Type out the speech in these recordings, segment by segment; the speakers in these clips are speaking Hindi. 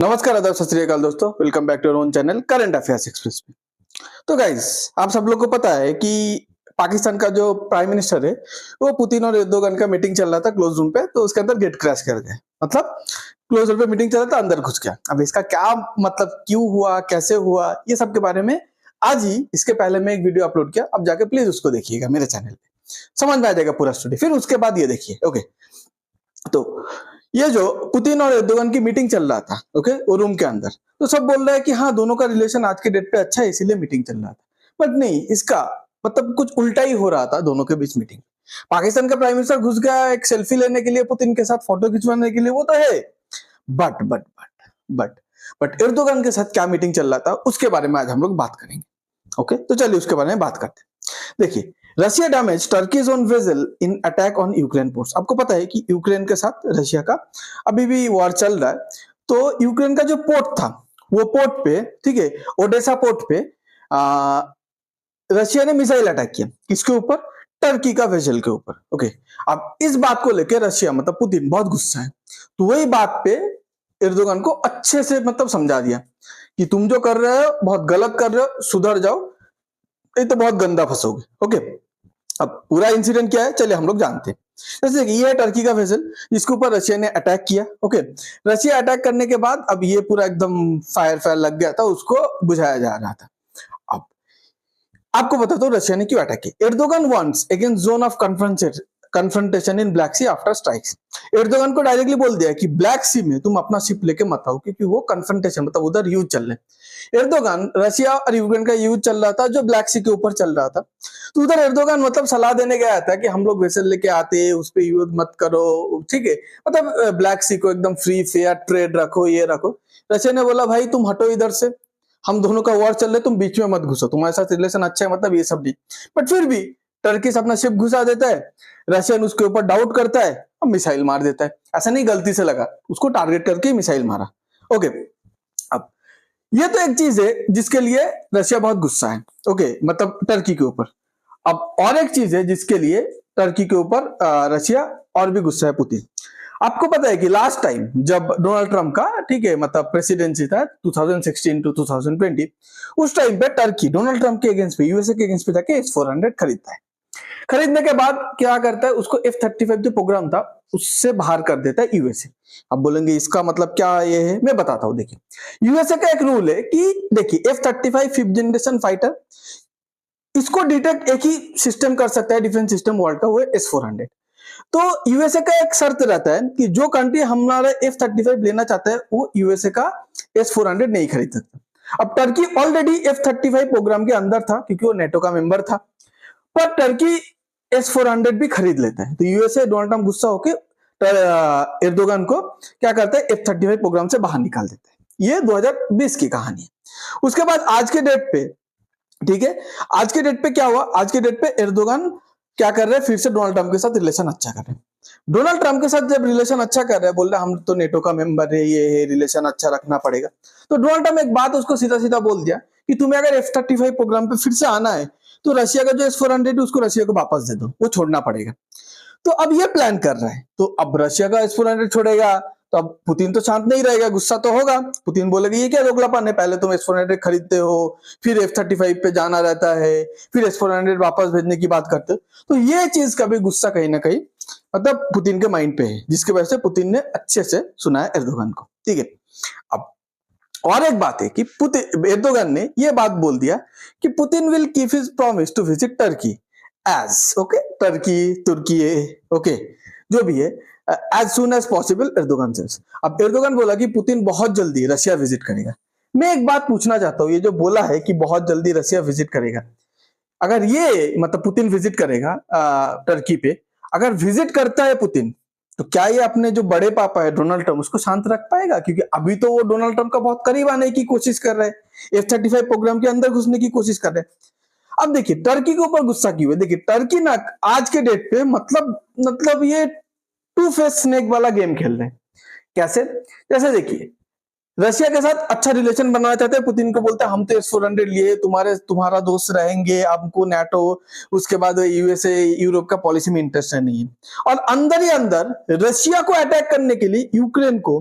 नमस्कार, आदाब, सत श्री अकाल दोस्तों। Welcome back to your own channel current affairs express में। तो गाइस, आप सब लोग को पता है कि पाकिस्तान का जो प्राइम मिनिस्टर है वो पुतिन और एर्दोगन का मीटिंग चल रहा था क्लोज रूम पे, तो उसके अंदर गेट क्रैश कर गया। मतलब क्लोज रूम पे मीटिंग चल रहा था, अंदर घुस गया। अब इसका क्या मतलब, क्यों हुआ, कैसे हुआ, ये सब के बारे में आज ही इसके पहले मैं एक वीडियो अपलोड किया। अब जाके प्लीज उसको देखिएगा मेरे चैनल पे, समझ में आ जाएगा पूरा स्टोरी। फिर उसके बाद ये देखिए। ओके, तो ये जो पुतिन और एर्दोगन की मीटिंग चल रहा था, ओके, वो रूम के अंदर, तो सब बोल रहे हैं कि हाँ, दोनों का रिलेशन आज के डेट पे अच्छा है, इसीलिए मीटिंग चल रहा था। बट नहीं, इसका मतलब कुछ उल्टा ही हो रहा था दोनों के बीच मीटिंग। पाकिस्तान का प्राइम मिनिस्टर घुस गया एक सेल्फी लेने के लिए, पुतिन के साथ फोटो खिंचवाने के लिए, वो तो है। But but but but Erdogan के साथ क्या मीटिंग चल रहा था, उसके बारे में आज हम लोग बात करेंगे। ओके, तो चलिए उसके बारे में बात करते हैं। देखिए, Russia damage Turkey's on vessel in attack on Ukraine ports. आपको पता है कि यूक्रेन के साथ रशिया का अभी भी वॉर चल रहा है। तो यूक्रेन का जो पोर्ट था, वो पोर्ट पे, ठीक है, ओडेसा पोर्ट पे रशिया ने मिसाइल अटैक किया। किसके ऊपर? टर्की का वेसल के ऊपर। ओके, अब इस बात को लेकर रशिया मतलब पुतिन बहुत गुस्सा है। तो वही बात पे एर्दोगन को अच्छे से मतलब समझा दिया कि तुम जो कर रहे हो बहुत गलत कर रहे हो, सुधर जाओ, ये तो बहुत गंदा फंसोगे। ओके, अब पूरा इंसिडेंट क्या है चलिए हम लोग जानते हैं। जैसे कि ये है टर्की का वेसल जिसके ऊपर रशिया ने अटैक किया। ओके, रशिया अटैक करने के बाद अब ये पूरा एकदम फायर लग गया था, उसको बुझाया जा रहा था। अब आपको बता दो रशिया ने क्यों अटैक किया। Erdogan wants against zone of confrontation in Black Sea after strikes. Erdogan को डायरेक्टली बोल दिया कि ब्लैक सी में तुम अपना शिप लेके मत आओ, क्योंकि वो कन्फ्रंटेशन मतलब उधर युद्ध चल रहे। एर्दोगन, रशिया और यूक्रेन का युद्ध चल रहा था जो ब्लैक सी के ऊपर चल रहा था। तो उधर एर्दोगन मतलब सलाह देने गया था कि हम लोग वेसल लेके आते, उस पर युद्ध मत करो, ठीक है, मतलब ब्लैक सी को एकदम फ्री फेयर ट्रेड रखो, ये रखो। रशिया ने बोला भाई तुम हटो इधर से, हम दोनों का वॉर चल रहा है, तुम बीच में मत घुसो, तुम्हारे साथ रिलेशन अच्छा है, मतलब ये सब नहीं। बट फिर भी टर्की अपना शिप घुसा देता है, रशियन उसके ऊपर डाउट करता है और मिसाइल मार देता है। ऐसा नहीं गलती से लगा, उसको टारगेट करके मिसाइल मारा। ओके, अब ये तो एक चीज है जिसके लिए रशिया बहुत गुस्सा है। ओके, मतलब टर्की के ऊपर। अब और एक चीज है जिसके लिए टर्की के ऊपर रशिया और भी गुस्सा है, पुतिन। आपको पता है कि लास्ट टाइम जब डोनाल्ड ट्रंप का, ठीक है, मतलब प्रेसिडेंसी था 2016 टू 2020, उस टाइम पे टर्की डोनाल्ड ट्रंप के अगेंस्ट पे, यूएसए के अगेंस्ट पे जाके S-400 खरीदता है। खरीदने के बाद क्या करता है, उसको F-35 जो प्रोग्राम था उससे बाहर कर देता है यूएसए। अब बोलेंगे इसका मतलब क्या ये है, मैं बताता हूं। देखिए, यूएसए का एक रूल है कि देखिए F-35 5th जनरेशन फाइटर, इसको डिटेक्ट एक ही सिस्टम कर सकता है डिफेंस सिस्टम वर्ल्ड का, वो है S-400। तो यूएसए का एक शर्त रहता है कि जो कंट्री हमारा F-35 लेना चाहता है वो यूएसए का S-400 नहीं खरीद सकता। अब टर्की ऑलरेडी F-35 प्रोग्राम के अंदर था क्योंकि वो नेटो का मेंबर था, पर टर्की S-400 भी खरीद लेता है। तो यूएसए, डोनाल्ड ट्रंप गुस्सा होकर एर्दोगन को क्या करता है, F-35 प्रोग्राम से बाहर निकाल देता है। ये 2020 की कहानी है। उसके बाद आज के डेट पे, ठीक है, आज के डेट पे क्या हुआ, आज के डेट पे एर्दोगन क्या कर रहे हैं, फिर से डोनाल्ड ट्रंप के साथ रिलेशन अच्छा कर रहे हैं। डोनाल्ड ट्रंप के साथ जब रिलेशन अच्छा कर रहे हैं, बोल रहे हैं हम तो नेटो का मेंबर है, ये है, रिलेशन अच्छा रखना पड़ेगा। तो डोनाल्ड ट्रंप एक बात उसको सीधा सीधा बोल दिया कि तुम्हें अगर F-35 प्रोग्राम पे फिर से आना है तो रशिया का जो S-400 है उसको रशिया को वापस दे दो, वो छोड़ना पड़ेगा। तो अब ये प्लान कर रहा है। तो अब रशिया का S-400 छोड़ेगा तो अब पुतिन तो शांत नहीं रहेगा, गुस्सा तो होगा। पुतिन बोलेगा ये क्या दोगलापन है, पहले तुम S-400 खरीदते हो, फिर F-35 पे जाना रहता है, फिर S-400 वापस भेजने की बात करते हो। तो ये चीज का भी गुस्सा कहीं ना कहीं मतलब पुतिन के माइंड पे है, जिसकी वजह से पुतिन ने अच्छे से सुनाया एर्दोगन को, ठीक है। अब और एक बात है कि पुतिन, एर्दोगन ने ये बात बोल दिया कि Putin will keep his promise to visit Turkey as, okay, Turkey, तुर्की, ओके, जो भी है, as soon as possible, Erdogan says. अब एर्दोगन बोला कि पुतिन बहुत जल्दी रशिया विजिट करेगा। मैं एक बात पूछना चाहता हूं, ये जो बोला है कि बहुत जल्दी रशिया विजिट करेगा, अगर ये मतलब पुतिन विजिट करेगा टर्की पे, अगर विजिट करता है पुतिन, तो क्या ये अपने जो बड़े पापा है डोनाल्ड ट्रंप उसको शांत रख पाएगा? क्योंकि अभी तो वो डोनाल्ड ट्रंप का बहुत करीब आने की कोशिश कर रहे हैं, F-35 प्रोग्राम के अंदर घुसने की कोशिश कर रहे हैं। अब देखिए टर्की के ऊपर गुस्सा क्यों है। देखिए टर्की ना आज के डेट पे मतलब ये टू फेस स्नेक वाला गेम खेल रहे हैं। कैसे? जैसे देखिए, रशिया के साथ अच्छा रिलेशन बनाना चाहते हैं, पुतिन को बोलते हैं हम तो S-400 लिए, तुम्हारा दोस्त रहेंगे, आपको नाटो, उसके बाद यूएसए, यूरोप का पॉलिसी में इंटरेस्ट नहीं है। और अंदर ही अंदर रशिया को अटैक करने के लिए यूक्रेन को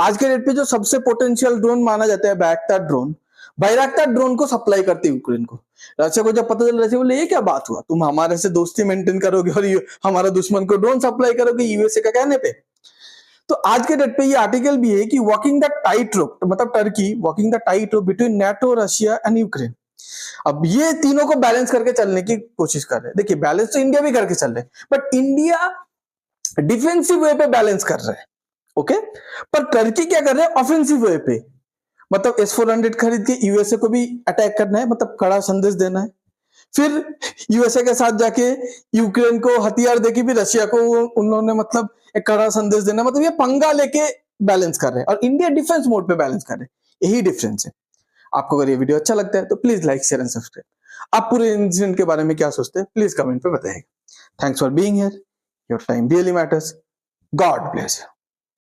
आज के डेट पे जो सबसे पोटेंशियल ड्रोन माना जाता है बैरक्टार ड्रोन को सप्लाई करते यूक्रेन को। रशिया को जब पता चला, रशिया बोले ये क्या बात हुआ, तुम हमारे से दोस्ती मेंटेन करोगे और हमारा दुश्मन को ड्रोन सप्लाई करोगे यूएसए का कहने पे। तो आज के डेट पे ये आर्टिकल भी है कि वॉकिंग द टाइट रोप, मतलब Turkey walking the tight rope between NATO, Russia and Ukraine. अब ये तीनों को बैलेंस करके चलने की कोशिश कर रहे हैं। देखिए बैलेंस तो इंडिया भी करके चल रहे हैं, बट इंडिया डिफेंसिव वे पे बैलेंस कर रहे हैं, ओके। पर टर्की क्या कर रहे हैं, ऑफेंसिव वे पे, मतलब S-400 खरीद के यूएसए को भी अटैक करना है, मतलब कड़ा संदेश देना है। फिर यूएसए के साथ जाके यूक्रेन को हथियार देके भी रशिया को उन्होंने मतलब एक कड़ा संदेश देना, मतलब ये पंगा लेके बैलेंस कर रहे हैं और इंडिया डिफेंस मोड पे बैलेंस कर रहे हैं। यही डिफरेंस है। आपको अगर ये वीडियो अच्छा लगता है तो please like, share and subscribe. आप पूरे इंसिडेंट के बारे में क्या सोचते हैं प्लीज कमेंट पे बताइएगा। Thanks for being here, your time really matters. God bless you.